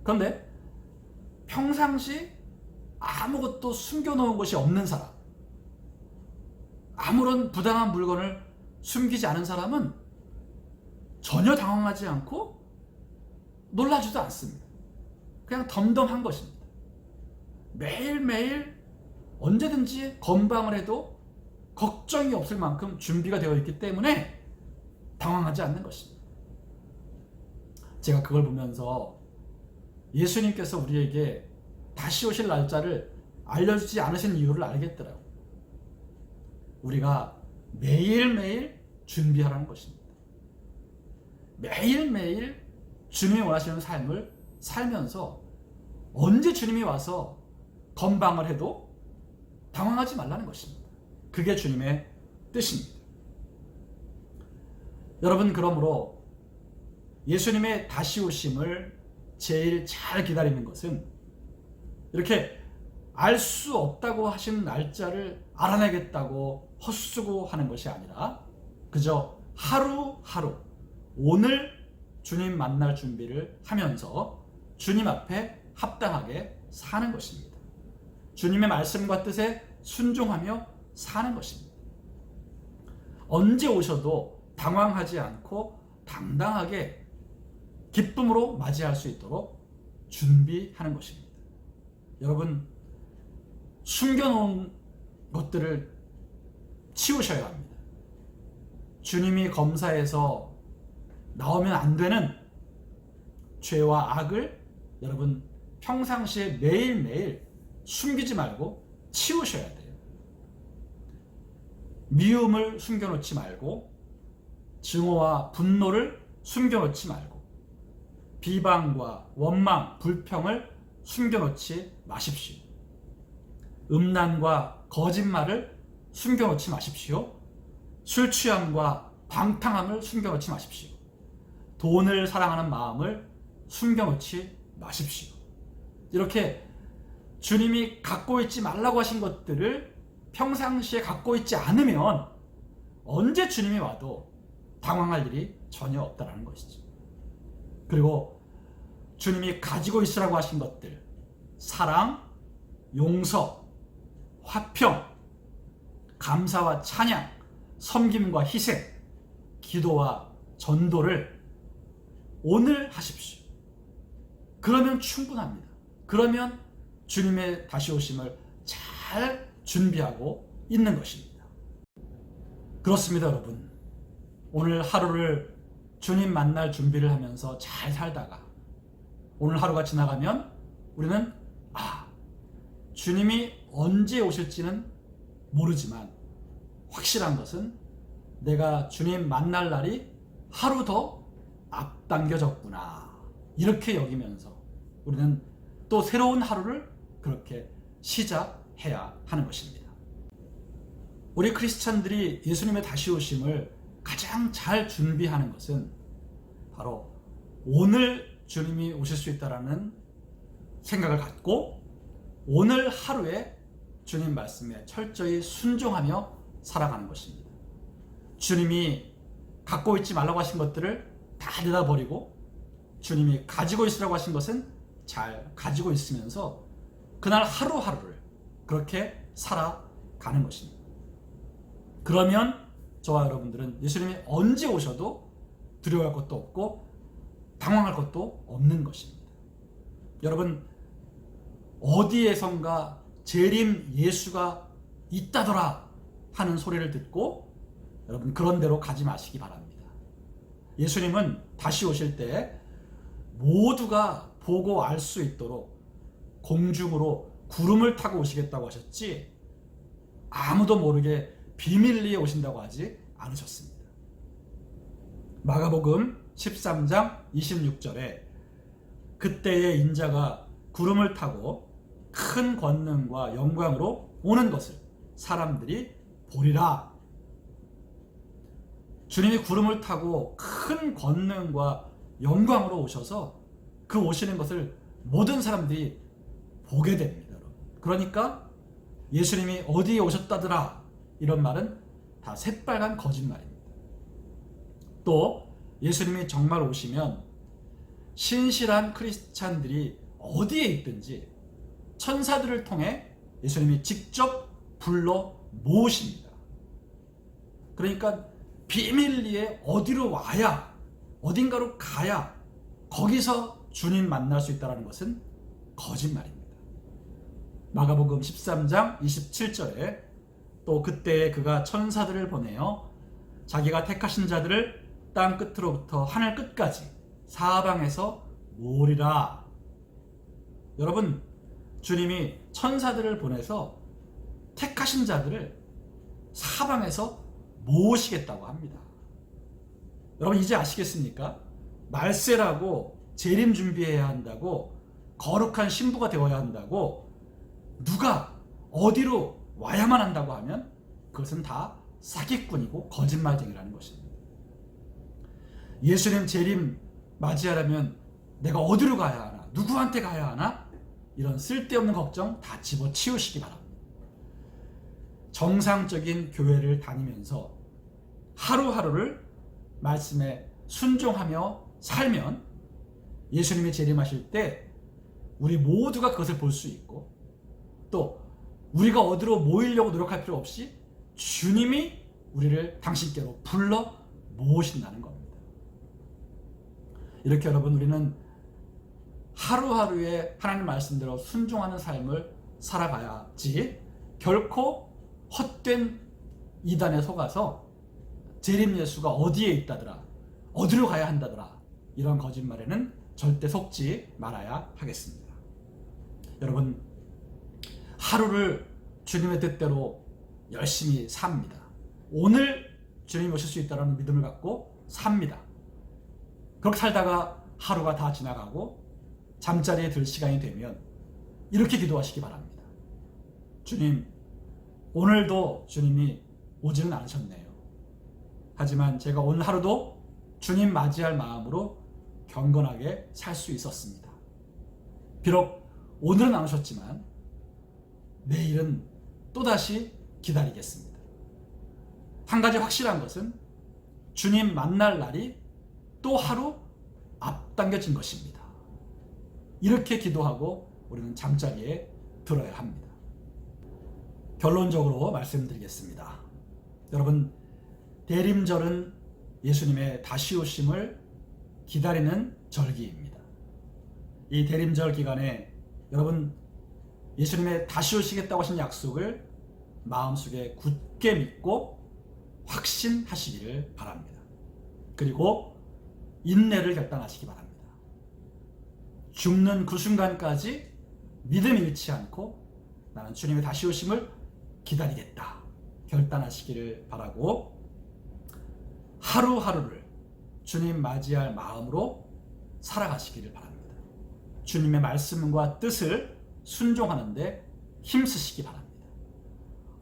그런데 평상시 아무것도 숨겨놓은 것이 없는 사람, 아무런 부당한 물건을 숨기지 않은 사람은 전혀 당황하지 않고 놀라지도 않습니다. 그냥 덤덤한 것입니다. 매일매일 언제든지 건방을 해도 걱정이 없을 만큼 준비가 되어 있기 때문에 당황하지 않는 것입니다. 제가 그걸 보면서 예수님께서 우리에게 다시 오실 날짜를 알려주지 않으신 이유를 알겠더라고요. 우리가 매일매일 준비하라는 것입니다. 매일매일 주님이 원하시는 삶을 살면서 언제 주님이 와서 건방을 해도 당황하지 말라는 것입니다. 그게 주님의 뜻입니다. 여러분, 그러므로 예수님의 다시 오심을 제일 잘 기다리는 것은 이렇게 알 수 없다고 하신 날짜를 알아내겠다고 헛수고하는 것이 아니라 그저 하루하루 오늘 주님 만날 준비를 하면서 주님 앞에 합당하게 사는 것입니다. 주님의 말씀과 뜻에 순종하며 사는 것입니다. 언제 오셔도 당황하지 않고 당당하게 기쁨으로 맞이할 수 있도록 준비하는 것입니다. 여러분, 숨겨놓은 것들을 치우셔야 합니다. 주님이 검사해서 나오면 안 되는 죄와 악을 여러분 평상시에 매일매일 숨기지 말고 치우셔야 돼요. 미움을 숨겨놓지 말고, 증오와 분노를 숨겨놓지 말고, 비방과 원망, 불평을 숨겨놓지 마십시오. 음란과 거짓말을 숨겨놓지 마십시오. 술 취함과 방탕함을 숨겨놓지 마십시오. 돈을 사랑하는 마음을 숨겨놓지 마십시오. 이렇게 주님이 갖고 있지 말라고 하신 것들을 평상시에 갖고 있지 않으면 언제 주님이 와도 당황할 일이 전혀 없다는 것이죠. 그리고 주님이 가지고 있으라고 하신 것들, 사랑, 용서, 화평, 감사와 찬양, 섬김과 희생, 기도와 전도를 오늘 하십시오. 그러면 충분합니다. 그러면 주님의 다시 오심을 잘 준비하고 있는 것입니다. 그렇습니다, 여러분. 오늘 하루를 주님 만날 준비를 하면서 잘 살다가 오늘 하루가 지나가면 우리는 주님이 언제 오실지는 모르지만 확실한 것은 내가 주님 만날 날이 하루 더 앞당겨졌구나, 이렇게 여기면서 우리는 또 새로운 하루를 그렇게 시작해야 하는 것입니다. 우리 크리스찬들이 예수님의 다시 오심을 가장 잘 준비하는 것은 바로 오늘 주님이 오실 수 있다는 생각을 갖고 오늘 하루에 주님 말씀에 철저히 순종하며 살아가는 것입니다. 주님이 갖고 있지 말라고 하신 것들을 다 내다버리고 주님이 가지고 있으라고 하신 것은 잘 가지고 있으면서 그날 하루하루를 그렇게 살아가는 것입니다. 그러면 저와 여러분들은 예수님이 언제 오셔도 두려워할 것도 없고 당황할 것도 없는 것입니다. 여러분, 어디에선가 재림 예수가 있다더라 하는 소리를 듣고 여러분 그런 데로 가지 마시기 바랍니다. 예수님은 다시 오실 때 모두가 보고 알 수 있도록 공중으로 구름을 타고 오시겠다고 하셨지 아무도 모르게 비밀리에 오신다고 하지 않으셨습니다. 마가복음 13장 26절에 그때의 인자가 구름을 타고 큰 권능과 영광으로 오는 것을 사람들이 보리라. 주님이 구름을 타고 큰 권능과 영광으로 오셔서 그 오시는 것을 모든 사람들이 보게 됩니다. 그러니까 예수님이 어디에 오셨다더라 이런 말은 다 새빨간 거짓말입니다. 또 예수님이 정말 오시면 신실한 크리스찬들이 어디에 있든지 천사들을 통해 예수님이 직접 불러 모으십니다. 그러니까 비밀리에 어디로 와야 어딘가로 가야 거기서 주님 만날 수 있다는 것은 거짓말입니다. 마가복음 13장 27절에 또 그때에 그가 천사들을 보내어 자기가 택하신 자들을 땅 끝으로부터 하늘 끝까지 사방에서 모으리라. 여러분, 주님이 천사들을 보내서 택하신 자들을 사방에서 모으시겠다고 합니다. 여러분 이제 아시겠습니까? 말세라고 재림 준비해야 한다고 거룩한 신부가 되어야 한다고 누가 어디로 와야만 한다고 하면 그것은 다 사기꾼이고 거짓말쟁이라는 것입니다. 예수님 재림 맞이하려면 내가 어디로 가야 하나? 누구한테 가야 하나? 이런 쓸데없는 걱정 다 집어치우시기 바랍니다. 정상적인 교회를 다니면서 하루하루를 말씀에 순종하며 살면 예수님이 재림하실 때 우리 모두가 그것을 볼 수 있고 또 우리가 어디로 모이려고 노력할 필요 없이 주님이 우리를 당신께로 불러 모으신다는 겁니다. 이렇게 여러분 우리는 하루하루의 하나님 말씀대로 순종하는 삶을 살아가야지 결코 헛된 이단에 속아서 재림 예수가 어디에 있다더라 어디로 가야 한다더라 이런 거짓말에는 절대 속지 말아야 하겠습니다. 여러분 하루를 주님의 뜻대로 열심히 삽니다. 오늘 주님이 오실 수 있다는 믿음을 갖고 삽니다. 그렇게 살다가 하루가 다 지나가고 잠자리에 들 시간이 되면 이렇게 기도하시기 바랍니다. 주님, 오늘도 주님이 오지는 않으셨네요. 하지만 제가 오늘 하루도 주님 맞이할 마음으로 경건하게 살 수 있었습니다. 비록 오늘은 안 오셨지만 내일은 또다시 기다리겠습니다. 한 가지 확실한 것은 주님 만날 날이 또 하루 앞당겨진 것입니다. 이렇게 기도하고 우리는 잠자리에 들어야 합니다. 결론적으로 말씀드리겠습니다. 여러분, 대림절은 예수님의 다시 오심을 기다리는 절기입니다. 이 대림절 기간에 여러분 예수님의 다시 오시겠다고 하신 약속을 마음속에 굳게 믿고 확신하시기를 바랍니다. 그리고 인내를 결단하시기 바랍니다. 죽는 그 순간까지 믿음 잃지 않고 나는 주님의 다시 오심을 기다리겠다 결단하시기를 바라고 하루하루를 주님 맞이할 마음으로 살아가시기를 바랍니다. 주님의 말씀과 뜻을 순종하는데 힘쓰시기 바랍니다.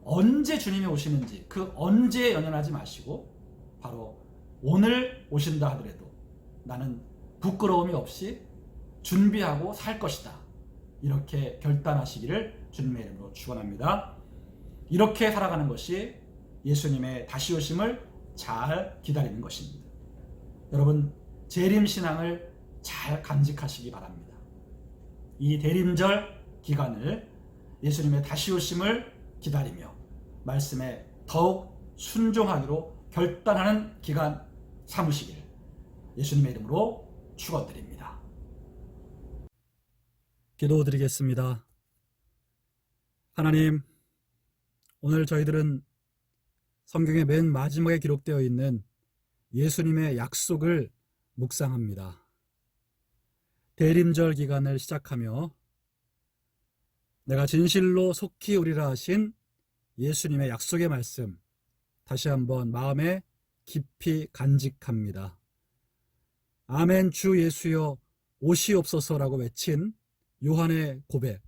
언제 주님이 오시는지 그 언제에 연연하지 마시고 바로 오늘 오신다 하더라도 나는 부끄러움이 없이 준비하고 살 것이다. 이렇게 결단하시기를 주님의 이름으로 축원합니다. 이렇게 살아가는 것이 예수님의 다시 오심을 잘 기다리는 것입니다. 여러분, 재림신앙을 잘 간직하시기 바랍니다. 이 대림절 기간을 예수님의 다시 오심을 기다리며 말씀에 더욱 순종하기로 결단하는 기간 삼으시길 예수님의 이름으로 축원드립니다. 기도드리겠습니다. 하나님, 오늘 저희들은 성경의 맨 마지막에 기록되어 있는 예수님의 약속을 묵상합니다. 대림절 기간을 시작하며 내가 진실로 속히 오리라 하신 예수님의 약속의 말씀 다시 한번 마음에 깊이 간직합니다. 아멘 주 예수여 오시옵소서라고 외친 요한의 고백,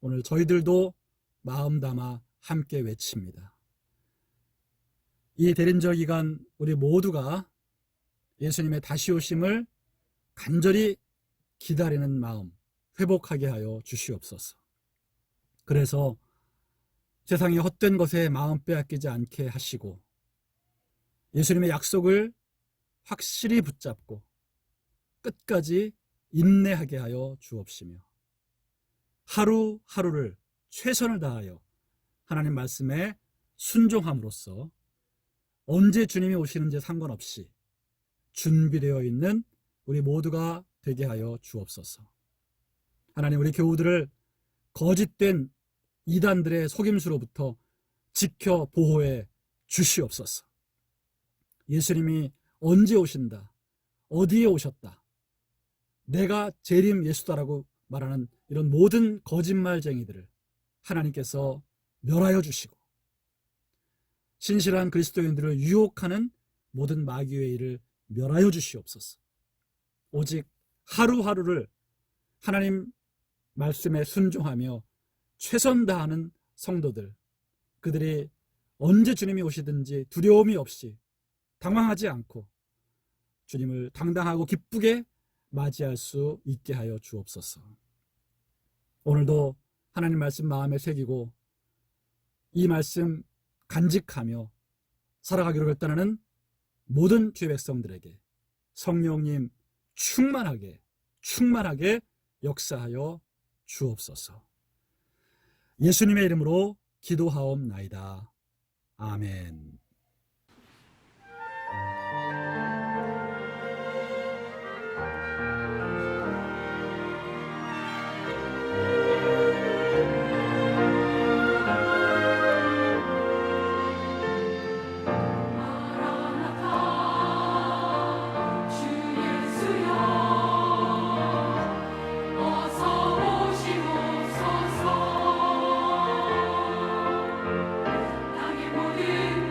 오늘 저희들도 마음 담아 함께 외칩니다. 이 대림절 기간 우리 모두가 예수님의 다시 오심을 간절히 기다리는 마음 회복하게 하여 주시옵소서. 그래서 세상의 헛된 것에 마음 빼앗기지 않게 하시고 예수님의 약속을 확실히 붙잡고 끝까지 인내하게 하여 주옵시며 하루하루를 최선을 다하여 하나님 말씀에 순종함으로써 언제 주님이 오시는지 상관없이 준비되어 있는 우리 모두가 되게 하여 주옵소서. 하나님, 우리 교우들을 거짓된 이단들의 속임수로부터 지켜 보호해 주시옵소서. 예수님이 언제 오신다, 어디에 오셨다, 내가 재림 예수다라고 말하는 이런 모든 거짓말쟁이들을 하나님께서 멸하여 주시고 신실한 그리스도인들을 유혹하는 모든 마귀의 일을 멸하여 주시옵소서. 오직 하루하루를 하나님 말씀에 순종하며 최선 다하는 성도들, 그들이 언제 주님이 오시든지 두려움이 없이 당황하지 않고 주님을 당당하고 기쁘게 맞이할 수 있게 하여 주옵소서. 오늘도 하나님 말씀 마음에 새기고 이 말씀 간직하며 살아가기로 결단하는 모든 주의 백성들에게 성령님 충만하게 역사하여 주옵소서. 예수님의 이름으로 기도하옵나이다. 아멘. 땅의 모든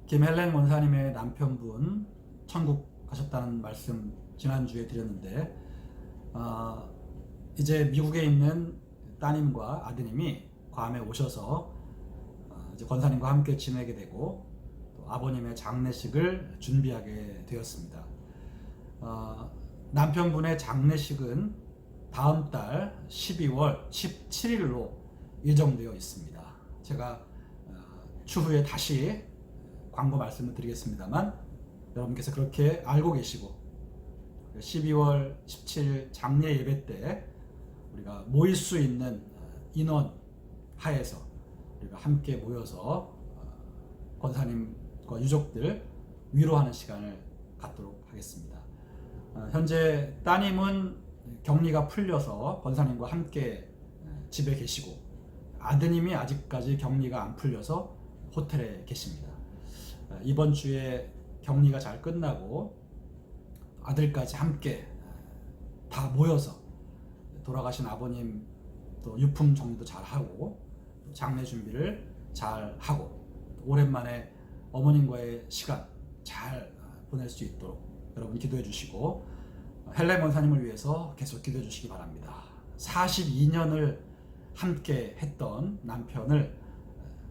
김헬렌 원사님의 남편분 천국 가셨다는 말씀 지난주에 드렸는데 이제 미국에 있는 따님과 아드님이 괌에 오셔서 이제 권사님과 함께 지내게 되고 또 아버님의 장례식을 준비하게 되었습니다. 남편분의 장례식은 다음 달 12월 17일로 예정되어 있습니다. 제가 추후에 다시 광고 말씀을 드리겠습니다만 여러분께서 그렇게 알고 계시고 12월 17일 장례 예배 때 우리가 모일 수 있는 인원 하에서 우리가 함께 모여서 권사님과 유족들 위로하는 시간을 갖도록 하겠습니다. 현재 따님은 격리가 풀려서 권사님과 함께 집에 계시고 아드님이 아직까지 격리가 안 풀려서 호텔에 계십니다. 이번 주에 격리가 잘 끝나고 아들까지 함께 다 모여서 돌아가신 아버님 또 유품 정리도 잘 하고 장례 준비를 잘 하고 오랜만에 어머님과의 시간 잘 보낼 수 있도록 여러분 기도해 주시고 헬렌 원사님을 위해서 계속 기도해 주시기 바랍니다. 42년을 함께 했던 남편을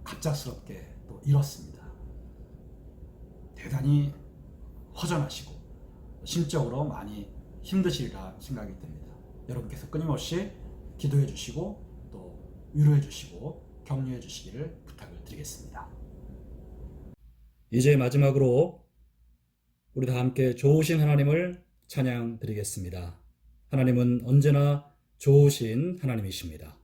갑작스럽게 또 잃었습니다. 대단히 허전하시고 심적으로 많이 힘드시리라 생각이 듭니다. 여러분께서 끊임없이 기도해 주시고 또 위로해 주시고 격려해 주시기를 부탁을 드리겠습니다. 이제 마지막으로 우리 다 함께 좋으신 하나님을 찬양 드리겠습니다. 하나님은 언제나 좋으신 하나님이십니다.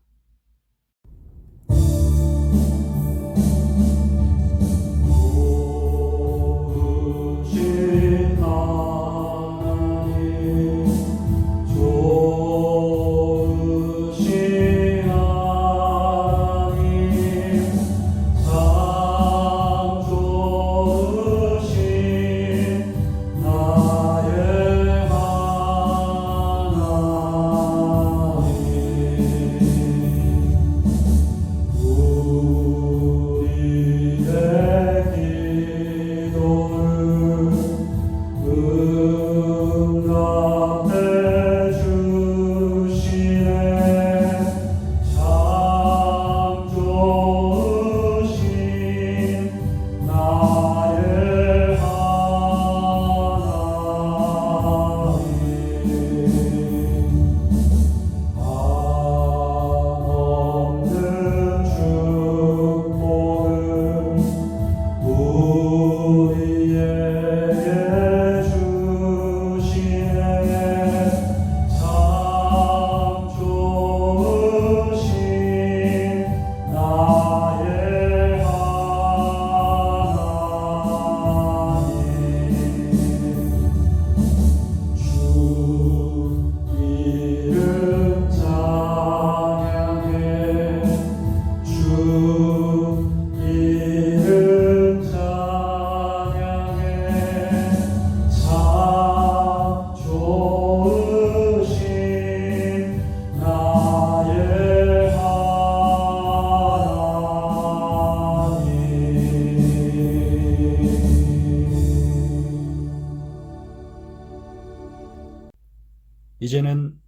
이제는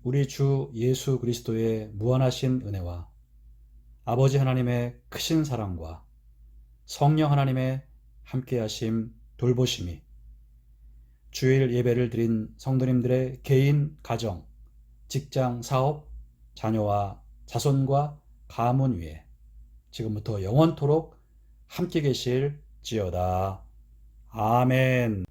우리 주 예수 그리스도의 무한하신 은혜와 아버지 하나님의 크신 사랑과 성령 하나님의 함께하심 돌보심이 주일 예배를 드린 성도님들의 개인, 가정, 직장, 사업, 자녀와 자손과 가문 위에 지금부터 영원토록 함께 계실지어다. 아멘.